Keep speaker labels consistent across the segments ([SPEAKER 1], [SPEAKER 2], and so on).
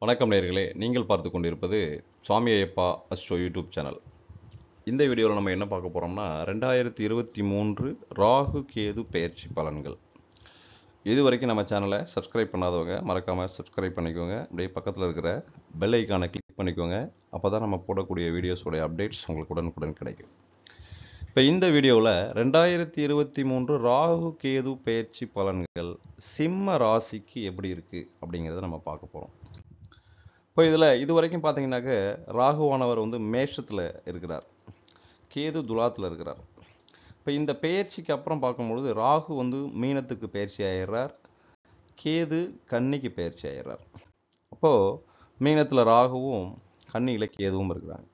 [SPEAKER 1] வணக்கம் நேயர்களே, நீங்கள் பார்த்து கொண்டிருப்பது சுவாமி ஐயப்பா அஸ்ட்ரோ யூடியூப் சேனல். இந்த வீடியோவில் நம்ம என்ன பார்க்க போகிறோம்னா 2023 ராகு கேது பெயர்ச்சி பலன்கள். இது வரைக்கும் நம்ம சேனலை சப்ஸ்கிரைப் பண்ணாதவங்க மறக்காமல் சப்ஸ்கிரைப் பண்ணிக்கோங்க. அப்படியே பக்கத்தில் இருக்கிற பெல் ஐக்கானை கிளிக் பண்ணிக்கோங்க. அப்போ தான் நம்ம போடக்கூடிய வீடியோஸோடைய அப்டேட்ஸ் உங்களுக்கு உடனுக்குடன் கிடைக்கும். இப்போ இந்த வீடியோவில் 2023 ராகு கேது பெயர்ச்சி பலன்கள் சிம்ம ராசிக்கு எப்படி இருக்குது அப்படிங்கிறத நம்ம பார்க்க போகிறோம். இப்போ இதில் இது வரைக்கும் பார்த்தீங்கன்னாக்க ராகுவானவர் மேஷத்தில் இருக்கிறார், கேது துலாத்தில் இருக்கிறார். இப்போ இந்த பெயர்ச்சிக்கு அப்புறம் பார்க்கும்பொழுது ராகு மீனத்துக்கு பயிற்சி ஆயிடுறார், கேது கன்னிக்கு பயிற்சி ஆயிடுறார். அப்போது மீனத்தில் ராகுவும் கன்னியில் கேதுவும் இருக்கிறாங்க.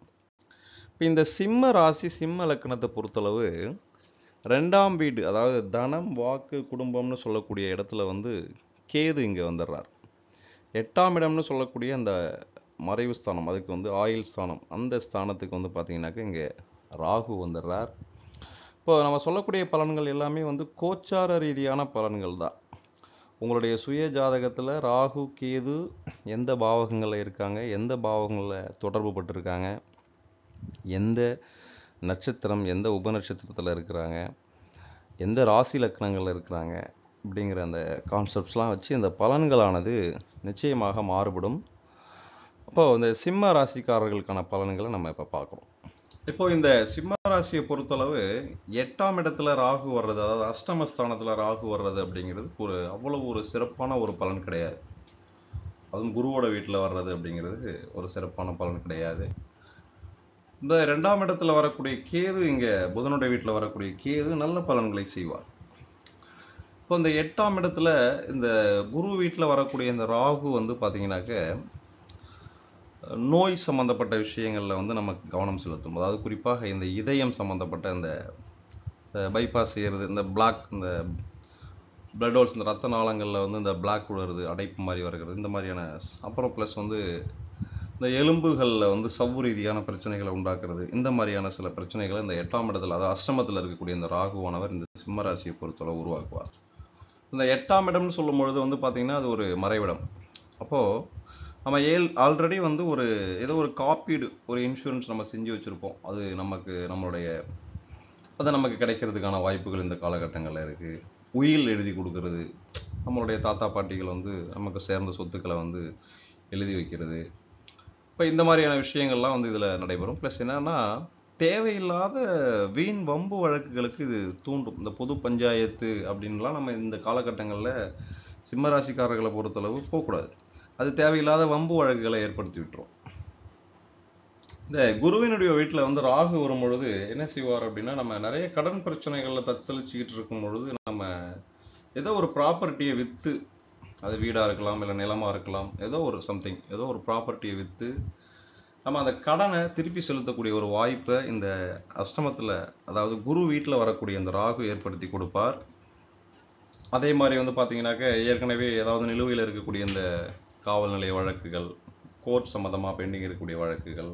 [SPEAKER 1] இப்போ இந்த சிம்ம ராசி சிம்ம லக்னத்தை பொறுத்தளவு 2ஆம் வீடு, அதாவது தனம் வாக்கு குடும்பம்னு சொல்லக்கூடிய இடத்துல கேது இங்கே வந்துடுறார். 8ஆம் இடம்னு சொல்லக்கூடிய அந்த மறைவு ஸ்தானம், அதுக்கு ஆயுள் ஸ்தானம், அந்த ஸ்தானத்துக்கு பார்த்தீங்கன்னாக்க இங்கே ராகு வந்துடுறார். இப்போ நம்ம சொல்லக்கூடிய பலன்கள் எல்லாமே கோச்சார ரீதியான பலன்கள் தான். உங்களுடைய சுய ஜாதகத்தில் ராகு கேது எந்த பாவகங்களில் இருக்காங்க, எந்த பாவகங்களில் தொடர்பு பட்டிருக்காங்க, எந்த நட்சத்திரம் எந்த உபநட்சத்திரத்தில் இருக்கிறாங்க, எந்த ராசி லக்னங்களில் இருக்கிறாங்க அப்படிங்கிற அந்த கான்செப்ட்ஸ்லாம் வச்சு இந்த பலன்களானது நிச்சயமாக மாறுபடும். அப்போது இந்த சிம்ம ராசிக்காரர்களுக்கான பலன்களை நம்ம இப்போ பார்க்குறோம். இப்போ இந்த சிம்ம ராசியை பொறுத்தளவு 8ஆம் இடத்துல ராகு வர்றது, அதாவது அஷ்டமஸ்தானத்தில் ராகு வர்றது அப்படிங்கிறது அவ்வளவு ஒரு சிறப்பான ஒரு பலன் கிடையாது. அதுவும் குருவோட வீட்டில் வர்றது அப்படிங்கிறது ஒரு சிறப்பான பலன் கிடையாது. இந்த 2ஆம் இடத்துல வரக்கூடிய கேது, இங்கே புதனுடைய வீட்டில் வரக்கூடிய கேது நல்ல பலன்களை செய்வார். இப்போ இந்த 8ஆம் இடத்துல இந்த குரு வீட்டில் வரக்கூடிய இந்த ராகு பார்த்தீங்கன்னாக்க நோய் சம்மந்தப்பட்ட விஷயங்களில் நமக்கு கவனம் செலுத்தும். அதாவது குறிப்பாக இந்த இதயம் சம்மந்தப்பட்ட இந்த பைபாஸ் செய்கிறது, இந்த பிளாக், இந்த பிளட் ஹோல்ஸ், இந்த ரத்த நாளங்களில் இந்த பிளாக் விழுறது, அடைப்பு மாதிரி வருகிறது, இந்த மாதிரியான, அப்புறம் ப்ளஸ் இந்த எலும்புகளில் சவ்வு ரீதியான பிரச்சனைகளை உண்டாக்குறது, இந்த மாதிரியான சில பிரச்சனைகளை இந்த 8ஆம் இடத்துல, அதாவது அஷ்டமத்தில் இருக்கக்கூடிய இந்த ராகுவானவர் இந்த சிம்மராசியை பொறுத்தளவு உருவாக்குவார். இந்த 8ஆம் இடம்னு சொல்லும் பொழுது பார்த்தீங்கன்னா அது ஒரு மறைவிடம். அப்போது நம்ம ஆல்ரெடி ஒரு ஏதோ ஒரு காப்பீடு, ஒரு இன்சூரன்ஸ் நம்ம செஞ்சு வச்சுருப்போம். அது நமக்கு கிடைக்கிறதுக்கான வாய்ப்புகள் இந்த காலகட்டங்களில் இருக்குது. உயில் எழுதி கொடுக்கறது, நம்மளுடைய தாத்தா பாட்டிகள் நமக்கு சேர்ந்த சொத்துக்களை எழுதி வைக்கிறது, இப்போ இந்த மாதிரியான விஷயங்கள்லாம் இதில் நடைபெறும். ப்ளஸ் என்னன்னா, தேவையில்லாத வீண் வம்பு வழக்குகளுக்கு இது தூண்டும். இந்த பொது பஞ்சாயத்து அப்படின்லாம் நம்ம இந்த காலகட்டங்களில் சிம்மராசிக்காரர்களை பொறுத்தளவு போகக்கூடாது. அது தேவையில்லாத வம்பு வழக்குகளை ஏற்படுத்தி விட்டுரும். இந்த குருவினுடைய வீட்டில் ராகு வரும் பொழுது என்ன செய்வார் அப்படின்னா, நம்ம நிறைய கடன் பிரச்சனைகளில் தத்தளிச்சுக்கிட்டு இருக்கும் பொழுது நம்ம ஏதோ ஒரு ப்ராப்பர்ட்டியை விற்று, அது வீடாக இருக்கலாம், இல்லை நிலமாக இருக்கலாம், ஏதோ ஒரு ப்ராப்பர்ட்டியை விற்று நம்ம அந்த கடனை திருப்பி செலுத்தக்கூடிய ஒரு வாய்ப்பை இந்த அஷ்டமத்தில், அதாவது குரு வீட்டில் வரக்கூடிய இந்த ராகு ஏற்படுத்தி கொடுப்பார். அதே மாதிரி பார்த்தீங்கன்னாக்க ஏற்கனவே ஏதாவது நிலுவையில் இருக்கக்கூடிய இந்த காவல் நிலைய வழக்குகள், கோர்ட் சம்மந்தமாக பெண்டிங் இருக்கக்கூடிய வழக்குகள்,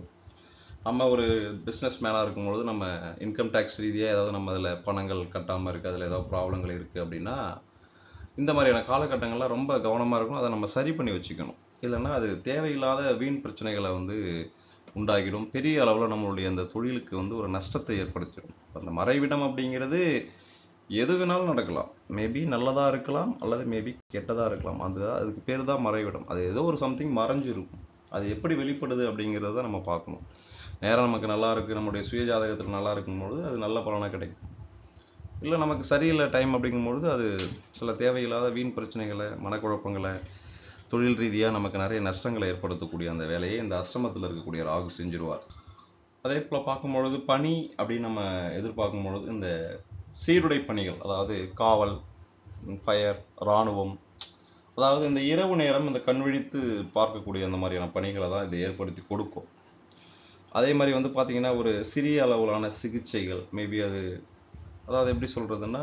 [SPEAKER 1] நம்ம ஒரு பிஸ்னஸ் மேனாக இருக்கும்பொழுது நம்ம இன்கம் டேக்ஸ் ரீதியாக ஏதாவது நம்ம அதில் பணங்கள் கட்டாமல் இருக்குது, அதில் ஏதாவது ப்ராப்ளங்கள் இருக்குது அப்படின்னா இந்த மாதிரியான காலகட்டங்கள்லாம் ரொம்ப கவனமாக இருக்கணும். அதை நம்ம சரி பண்ணி வச்சுக்கணும். இல்லைன்னா அது தேவையில்லாத வீண் பிரச்சனைகளை உண்டாகிடும். பெரிய அளவில் நம்மளுடைய அந்த தொழிலுக்கு ஒரு நஷ்டத்தை ஏற்படுத்திடும். அந்த மறைவிடம் அப்படிங்கிறது எது வேணாலும் நடக்கலாம். மேபி நல்லதாக இருக்கலாம், அல்லது மேபி கெட்டதாக இருக்கலாம். அதுக்கு பேர் தான் மறைவிடம். அது ஏதோ ஒரு சம்திங் மறைஞ்சிருக்கும். அது எப்படி வெளிப்படுது அப்படிங்கிறத நம்ம பார்க்கணும். நேரம் நமக்கு நல்லா இருக்குது, நம்மளுடைய சுய ஜாதகத்தில் நல்லா இருக்கும்பொழுது அது நல்ல பலனாக கிடைக்கும். இல்லை நமக்கு சரியில்லை டைம் அப்படிங்கும்பொழுது அது சில தேவையில்லாத வீண் பிரச்சனைகளை, மனக்குழப்பங்களை, தொழில் ரீதியாக நமக்கு நிறைய நஷ்டங்களை ஏற்படுத்தக்கூடிய அந்த வேலையை இந்த அஷ்டமத்தில் இருக்கக்கூடிய ராகு செஞ்சிருவார். அதே போல் பார்க்கும்பொழுது பணி அப்படின்னு நம்ம எதிர்பார்க்கும் பொழுது இந்த சீருடை பணிகள், அதாவது காவல், ஃபயர், இராணுவம், அதாவது இந்த இரவு நேரம் இந்த கண்விழித்து பார்க்கக்கூடிய அந்த மாதிரியான பணிகளை தான் இது ஏற்படுத்தி கொடுக்கும். அதே மாதிரி பார்த்தீங்கன்னா ஒரு சிறிய அளவிலான சிகிச்சைகள், மேபி அதாவது எப்படி சொல்கிறதுன்னா,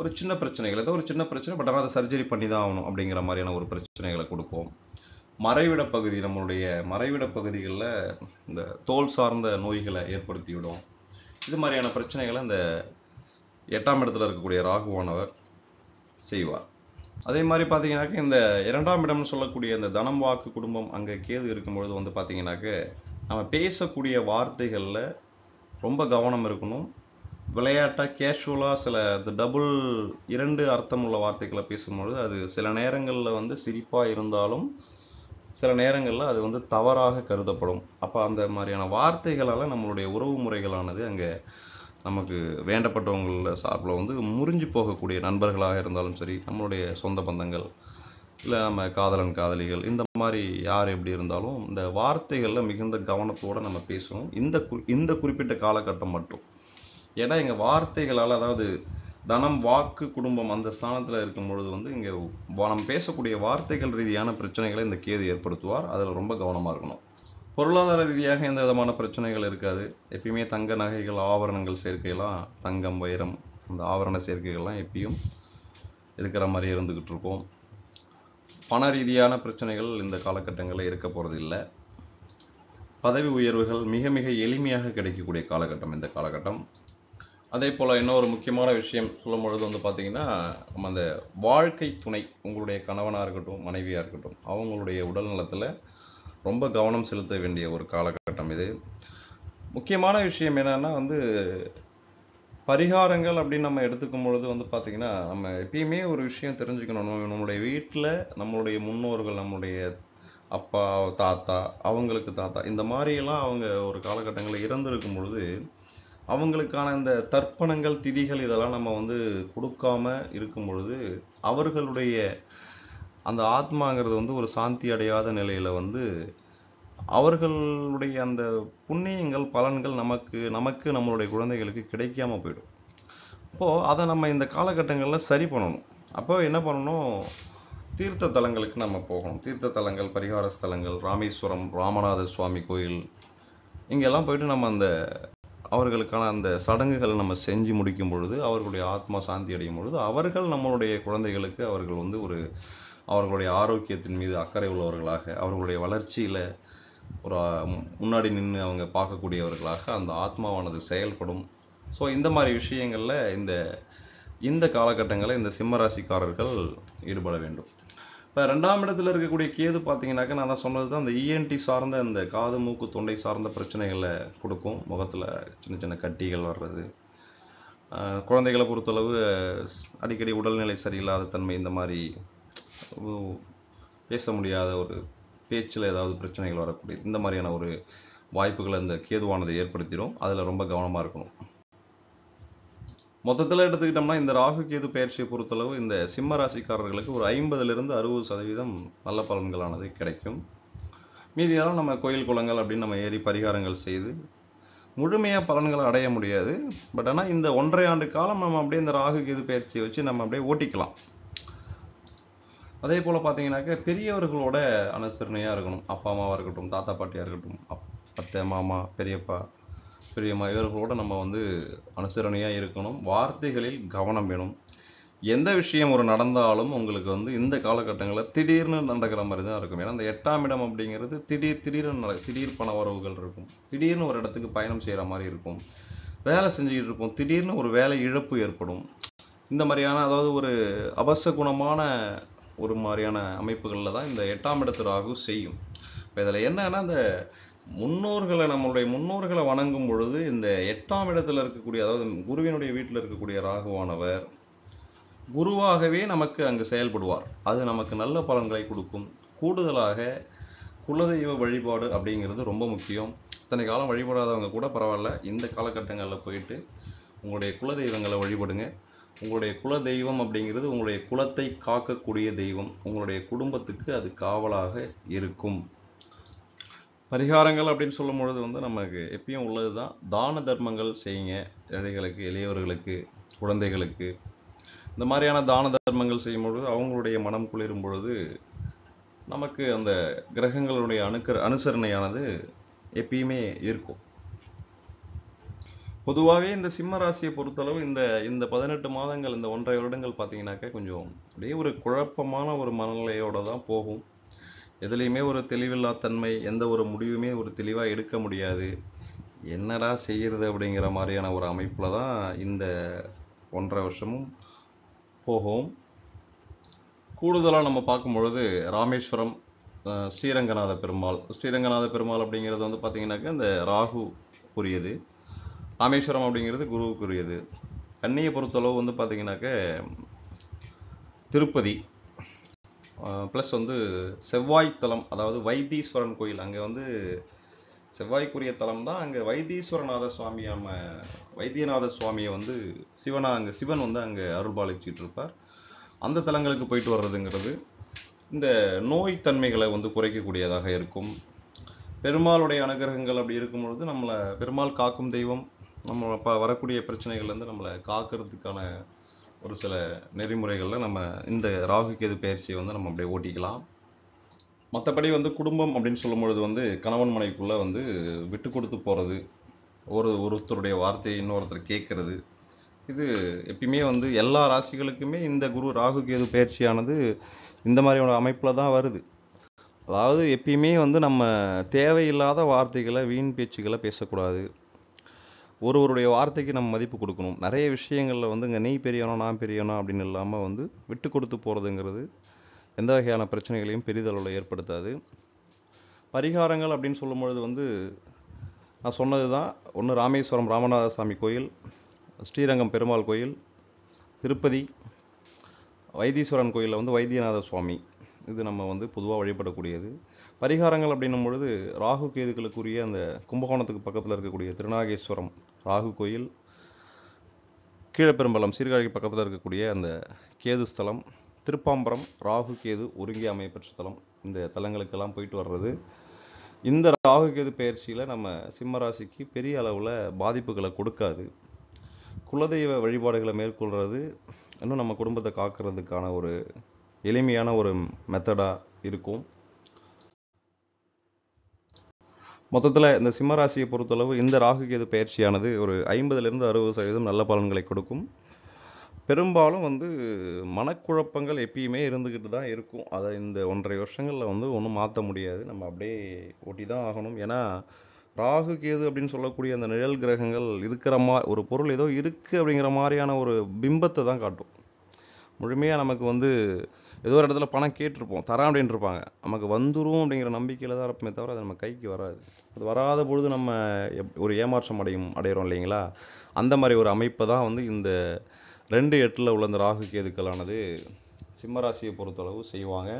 [SPEAKER 1] ஒரு சின்ன பிரச்சனைகள், ஏதோ ஒரு சின்ன பிரச்சனை, பட் ஆனால் அதை சர்ஜரி பண்ணி தான் ஆகணும் அப்படிங்கிற மாதிரியான ஒரு பிரச்சனைகளை கொடுப்போம். மறைவிட பகுதி, நம்மளுடைய மறைவிட பகுதிகளில் இந்த தோல் சார்ந்த நோய்களை ஏற்படுத்திவிடும். இது மாதிரியான பிரச்சனைகளை இந்த 8ஆம் இடத்துல இருக்கக்கூடிய ராகுவானவர் செய்வார். அதே மாதிரி பார்த்தீங்கன்னாக்க இந்த 2ஆம் இடம்னு சொல்லக்கூடிய இந்த தனம், வாக்கு, குடும்பம் அங்கே கேது இருக்கும்பொழுது வந்து பார்த்தீங்கன்னாக்க, நம்ம பேசக்கூடிய வார்த்தைகள்ல ரொம்ப கவனம் இருக்கணும். விளையாட்டா, கேஷுவலா சில இந்த டபுள் 2 அர்த்தம் உள்ள வார்த்தைகள பேசும்பொழுது, அது சில நேரங்கள்ல வந்து சிரிப்பா இருந்தாலும், சில நேரங்கள்ல அது வந்து தவறாக கருதப்படும். அப்ப அந்த மாரியான வார்த்தைகளால நம்மளுடைய உறவு முறைகளானது அங்க நமக்கு வேண்டப்பட்டவங்கள சார்புல வந்து முறிஞ்சு போகக்கூடிய நண்பர்களாக இருந்தாலும் சரி, நம்மளுடைய சொந்த பந்தங்கள், இல்ல நம்ம காதலன், காதலிகள் இந்த மாரி யார் எப்படி இருந்தாலும், இந்த வார்த்தைகள்ல மிகுந்த கவனத்தோட நம்ம பேசணும். இந்த குறிப்பிட்ட காலகட்டம் மட்டும். ஏன்னா, எங்க வார்த்தைகளால அதாவது தனம், வாக்கு, குடும்பம் அந்த ஸ்தானத்துல இருக்கும் பொழுது வந்து இங்க நம்ம பேசக்கூடிய வார்த்தைகள் ரீதியான பிரச்சனைகளை இந்த கேது ஏற்படுத்துவார். அதுல ரொம்ப கவனமா இருக்கணும். பொருளாதார ரீதியாக எந்த விதமான பிரச்சனைகள் இருக்காது. எப்பயுமே தங்க நகைகள், ஆபரணங்கள் சேர்க்கையெல்லாம் தங்கம், வைரம் இந்த ஆபரண சேர்க்கைகள்லாம் எப்பயும் இருக்கிற மாதிரி இருந்துகிட்டு இருக்கும். பண ரீதியான பிரச்சனைகள் இந்த காலகட்டங்களில் இருக்க போறது இல்லை. பதவி உயர்வுகள் மிக மிக எளிமையாக கிடைக்கக்கூடிய காலகட்டம் இந்த காலகட்டம். அதே போல் இன்னொரு முக்கியமான விஷயம் சொல்லும் பொழுது வந்து பார்த்தீங்கன்னா, நம்ம அந்த வாழ்க்கை துணை உங்களுடைய கணவனாக இருக்கட்டும், மனைவியாக இருக்கட்டும், அவங்களுடைய உடல் நலத்தில் ரொம்ப கவனம் செலுத்த வேண்டிய ஒரு காலகட்டம் இது. முக்கியமான விஷயம் என்னன்னா வந்து பரிகாரங்கள் அப்படின்னு நம்ம எடுத்துக்கும் பொழுது வந்து பார்த்தீங்கன்னா, நம்ம எப்பயுமே ஒரு விஷயம் தெரிஞ்சுக்கணும். நம்மளுடைய வீட்டில் நம்மளுடைய முன்னோர்கள், நம்மளுடைய அப்பா, தாத்தா, அவங்களுக்கு தாத்தா இந்த மாதிரியெல்லாம் அவங்க ஒரு காலகட்டங்களில் இறந்திருக்கும் பொழுது அவங்களுக்கான இந்த தர்ப்பணங்கள், திதிகள் இதெல்லாம் நம்ம வந்து கொடுக்காம இருக்கும் பொழுது, அவர்களுடைய அந்த ஆத்மாங்கிறது வந்து ஒரு சாந்தி அடையாத நிலையில வந்து, அவர்களுடைய அந்த புண்ணியங்கள், பலன்கள் நமக்கு நமக்கு நம்மளுடைய குழந்தைகளுக்கு கிடைக்காம போயிடும். அப்போ அத நம்ம இந்த காலகட்டங்கள்ல சரி பண்ணணும். அப்போ என்ன பண்ணணும், தீர்த்த தலங்களுக்கு நம்ம போகணும். தீர்த்த தலங்கள், பரிகார ஸ்தலங்கள், ராமேஸ்வரம், ராமநாத சுவாமி கோயில் இங்கெல்லாம் போயிட்டு நம்ம அந்த அவர்களுக்கான அந்த சடங்குகளை நம்ம செஞ்சு முடிக்கும் பொழுது அவர்களுடைய ஆத்மா சாந்தி அடையும் பொழுது அவர்கள் நம்மளுடைய குழந்தைகளுக்கு அவர்கள் வந்து ஒரு அவர்களுடைய ஆரோக்கியத்தின் மீது அக்கறை உள்ளவர்களாக அவர்களுடைய வளர்ச்சியில் ஒரு முன்னாடி நின்று அவங்க பார்க்கக்கூடியவர்களாக அந்த ஆத்மாவானது செயல்படும். ஸோ இந்த மாதிரி விஷயங்களில் இந்த இந்த காலகட்டங்களில் இந்த சிம்ம ராசிக்காரர்கள் ஈடுபட வேண்டும். இப்போ 2ஆம் இடத்துல இருக்கக்கூடிய கேது பார்த்தீங்கன்னாக்கா நான் தான் சொன்னது தான் அந்த இஎன்டி சார்ந்த இந்த காது, மூக்கு, தொண்டை சார்ந்த பிரச்சனைகளை கொடுக்கும். முகத்தில் சின்ன சின்ன கட்டிகள் வர்றது, குழந்தைகளை பொறுத்தளவு அடிக்கடி உடல்நிலை சரியில்லாத தன்மை, இந்த மாதிரி பேச முடியாத ஒரு பேச்சில் ஏதாவது பிரச்சனைகள் வரக்கூடிய இந்த மாதிரியான ஒரு வாய்ப்புகளை இந்த கேதுவானதை ஏற்படுத்திடும். அதில் ரொம்ப கவனமாக இருக்கணும். மொத்தத்தில் எடுத்துக்கிட்டோம்னா இந்த ராகு கேது பயிற்சியை பொறுத்தளவு இந்த சிம்ம ராசிக்காரர்களுக்கு ஒரு 50லிருந்து 60% நல்ல பலன்களானது கிடைக்கும். மீதியெல்லாம் நம்ம கோயில் குளங்கள் அப்படின்னு நம்ம ஏறி பரிகாரங்கள் செய்து முழுமையாக பலன்களை அடைய முடியாது. பட் ஆனால் இந்த 1.5 ஆண்டு காலம் நம்ம அப்படியே இந்த ராகு கேது பயிற்சியை வச்சு நம்ம அப்படியே ஓட்டிக்கலாம். அதே போல் பார்த்தீங்கன்னாக்க பெரியவர்களோட அனுசரணையாக இருக்கணும். அப்பா அம்மாவாக இருக்கட்டும், தாத்தா பாட்டியாக இருக்கட்டும், அத்தை, மாமா, பெரியப்பா, பெரியம்மா இவர்களோட நம்ம வந்து அனுசரணையாக இருக்கணும். வார்த்தைகளில் கவனம் வேணும். எந்த விஷயம் ஒரு நடந்தாலும் உங்களுக்கு வந்து இந்த காலகட்டங்களில் திடீர்னு நடக்கிற மாதிரி தான் இருக்கும். ஏன்னா இந்த 8ஆம் இடம் அப்படிங்கிறது திடீர் பண வரவுகள் இருக்கும். திடீர்னு ஒரு இடத்துக்கு பயணம் செய்கிற மாதிரி இருக்கும். வேலை செஞ்சுக்கிட்டு இருப்போம். திடீர்னு ஒரு வேலை இழப்பு ஏற்படும். இந்த மாதிரியான அதாவது ஒரு அபசகுணமான ஒரு மாதிரியான அமைப்புகளில் தான் இந்த 8ஆம் இடத்து ராகு செய்யும். இப்போ இதில் என்னன்னா இந்த நம்மளுடைய முன்னோர்களை வணங்கும் பொழுது இந்த 8ஆம் இடத்துல இருக்கக்கூடிய அதாவது குருவினுடைய வீட்டில் இருக்கக்கூடிய ராகுவானவர் குருவாகவே நமக்கு அங்கு செயல்படுவார். அது நமக்கு நல்ல பலன்களை கொடுக்கும். கூடுதலாக குலதெய்வ வழிபாடு அப்படிங்கிறது ரொம்ப முக்கியம். இத்தனை காலம் வழிபடாதவங்க கூட பரவாயில்ல, இந்த காலகட்டங்களில் போயிட்டு உங்களுடைய குலதெய்வங்களை வழிபடுங்க. உங்களுடைய குலதெய்வம் அப்படிங்கிறது உங்களுடைய குலத்தை காக்கக்கூடிய தெய்வம். உங்களுடைய குடும்பத்துக்கு அது காவலாக இருக்கும். பரிகாரங்கள் அப்படின்னு சொல்லும் பொழுது வந்து நமக்கு எப்பயும் உள்ளது தான். தான தர்மங்கள் செய்யுங்க. ஏழைகளுக்கு, எளியவர்களுக்கு, குழந்தைகளுக்கு இந்த மாதிரியான தான தர்மங்கள் செய்யும் பொழுது அவங்களுடைய மனம் குளிரும் பொழுது நமக்கு அந்த கிரகங்களுடைய அனுசரணையானது எப்பயுமே இருக்கும். பொதுவாகவே இந்த சிம்ம ராசியை பொறுத்தளவு இந்த இந்த 18 மாதங்கள், இந்த 1.5 வருடங்கள் பார்த்தீங்கன்னாக்கா கொஞ்சம் அப்படியே ஒரு குழப்பமான ஒரு மனநிலையோட தான் போகும். எதுலேயுமே ஒரு தெளிவில்லா தன்மை, எந்த ஒரு முடிவுமே ஒரு தெளிவாக எடுக்க முடியாது. என்னடா செய்கிறது அப்படிங்கிற மாதிரியான ஒரு அமைப்பில் தான் இந்த 1.5 வருஷமும் போகும். கூடுதலாக நம்ம பார்க்கும் பொழுது ராமேஸ்வரம், ஸ்ரீரங்கநாத பெருமாள். ஸ்ரீரங்கநாத பெருமாள் அப்படிங்கிறது வந்து பார்த்தீங்கன்னாக்கா இந்த ராகு உரியது. ராமேஸ்வரம் அப்படிங்கிறது குருவுக்குரியது. கன்னியை பொறுத்தளவு வந்து பார்த்தீங்கன்னாக்க திருப்பதி ப்ளஸ் வந்து செவ்வாய் தலம், அதாவது வைத்தீஸ்வரன் கோயில். அங்கே வந்து செவ்வாய்க்குரிய தலம் தான். அங்கே வைத்தீஸ்வரநாத சுவாமி, நம்ம வைத்தியநாத சுவாமியை வந்து அங்கே சிவன் வந்து அங்கே அருள்பாலிச்சிட்டு இருப்பார். அந்த தலங்களுக்கு போயிட்டு வர்றதுங்கிறது இந்த நோய் தன்மைகளை வந்து குறைக்கக்கூடியதாக இருக்கும். பெருமாளுடைய அனுகிரகங்கள் அப்படி இருக்கும் பொழுது நம்மளை பெருமாள் காக்கும் தெய்வம். நம்ம வரக்கூடிய பிரச்சனைகள்லேருந்து நம்மளை காக்கிறதுக்கான ஒரு சில நெறிமுறைகளில் நம்ம இந்த ராகு கேது பயிற்சியை வந்து நம்ம அப்படியே ஓட்டிக்கலாம். மற்றபடி வந்து குடும்பம் அப்படின்னு சொல்லும் பொழுது வந்து கணவன் மனைவிக்குள்ளே வந்து விட்டு கொடுத்து போகிறது, ஒருத்தருடைய வார்த்தையை இன்னொருத்தர் கேட்கறது, இது எப்பயுமே வந்து எல்லா ராசிகளுக்குமே இந்த குரு ராகு கேது பயிற்சியானது இந்த மாதிரியான அமைப்பில் தான் வருது. அதாவது எப்பயுமே வந்து நம்ம தேவையில்லாத வார்த்தைகளை, வீண் பேச்சுக்களை பேசக்கூடாது. ஒருவருடைய வார்த்தைக்கு நம்ம மதிப்பு கொடுக்கணும். நிறைய விஷயங்களில் வந்து இங்கே நீ பெரியவனா நான் பெரியவனா அப்படின்னு இல்லாமல் வந்து விட்டு கொடுத்து போகிறதுங்கிறது எந்த வகையான பிரச்சனைகளையும் பெரிதளவில் ஏற்படுத்தாது. பரிகாரங்கள் அப்படின்னு சொல்லும் பொழுது வந்து நான் சொன்னது தான். ஒன்று ராமேஸ்வரம் ராமநாத சாமி கோயில், ஸ்ரீரங்கம் பெருமாள் கோயில், திருப்பதி வைத்தீஸ்வரன் கோயிலில் வந்து வைத்தியநாத சுவாமி, இது நம்ம வந்து பொதுவாக வழிபடக்கூடியது. பரிகாரங்கள் அப்படின்னும் பொழுது ராகு கேதுகளுக்குரிய அந்த கும்பகோணத்துக்கு பக்கத்தில் இருக்கக்கூடிய திருநாகேஸ்வரம் ராகு கோயில், கீழப்பெரும்பலம் சீர்காழிக்கு பக்கத்தில் இருக்கக்கூடிய அந்த கேது ஸ்தலம், திருப்பாம்பரம் ராகு கேது ஒருங்கி அமையப்பெற்ற தலம், இந்த தலங்களுக்கெல்லாம் போயிட்டு வர்றது இந்த ராகு கேது பயிற்சியில் நம்ம சிம்ம ராசிக்கு பெரிய அளவில் பாதிப்புகளை கொடுக்காது. குலதெய்வ வழிபாடுகளை மேற்கொள்கிறது இன்னும் நம்ம குடும்பத்தை காக்கிறதுக்கான ஒரு எளிமையான ஒரு மெத்தடாக இருக்கும். மொத்தத்தில் இந்த சிம்மராசியை பொறுத்தளவு இந்த ராகு கேது பயிற்சியானது ஒரு 50லேருந்து 60% நல்ல பலன்களை கொடுக்கும். பெரும்பாலும் வந்து மனக்குழப்பங்கள் எப்பயுமே இருந்துக்கிட்டு தான் இருக்கும். அதை இந்த 1.5 வருஷங்களில் வந்து ஒன்றும் மாற்ற முடியாது. நம்ம அப்படியே ஓட்டி தான் ஆகணும். ஏன்னா ராகு கேது அப்படின்னு சொல்லக்கூடிய அந்த நிழல் கிரகங்கள் இருக்கிற ஒரு பொருள் ஏதோ இருக்குது அப்படிங்கிற மாதிரியான ஒரு பிம்பத்தை தான் காட்டும். முழுமையாக நமக்கு வந்து ஏதோ ஒரு இடத்துல பணம் கேட்டிருப்போம், தரேன் அப்படின்ட்டு இருப்பாங்க. நமக்கு வந்துடும் அப்படிங்கிற நம்பிக்கையில் தான் இருப்போமே தவிர அது நம்ம கைக்கு வராது. அது வராத பொழுது நம்ம ஒரு ஏமாற்றம் அடைகிறோம் இல்லைங்களா? அந்த மாதிரி ஒரு அமைப்பை தான் வந்து இந்த 2-8 உள்ள இந்த ராகு கேதுக்களானது சிம்மராசியை பொறுத்தளவு செய்வாங்க.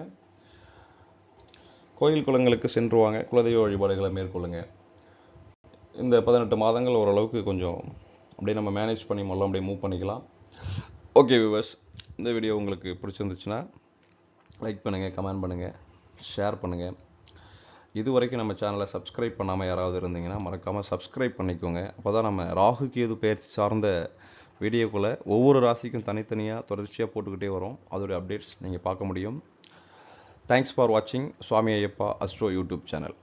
[SPEAKER 1] கோயில் குளங்களுக்கு சென்றுவாங்க, குலதெய்வ வழிபாடுகளை மேற்கொள்ளுங்க. இந்த 18 மாதங்கள் ஓரளவுக்கு கொஞ்சம் அப்படியே நம்ம மேனேஜ் பண்ணி அப்படியே மூவ் பண்ணிக்கலாம். ஓகே வியூவர்ஸ், இந்த வீடியோ உங்களுக்கு பிடிச்சிருந்துச்சுன்னா லைக் பண்ணுங்கள், கமெண்ட் பண்ணுங்கள், ஷேர் பண்ணுங்கள். இது வரைக்கும் நம்ம சேனலை சப்ஸ்கிரைப் பண்ணாமல் யாராவது இருந்தீங்கன்னா மறக்காமல் சப்ஸ்கிரைப் பண்ணிக்கோங்க. அப்போ தான் நம்ம ராகு கேது பயிற்சி சார்ந்த வீடியோக்குள்ளே ஒவ்வொரு ராசிக்கும் தனித்தனியாக தொடர்ச்சியாக போட்டுக்கிட்டே வரோம். அதோடைய அப்டேட்ஸ் நீங்கள் பார்க்க முடியும். தேங்க்ஸ் ஃபார் வாட்சிங் சுவாமி ஐயப்பா அஸ்ட்ரோ யூடியூப் சேனல்.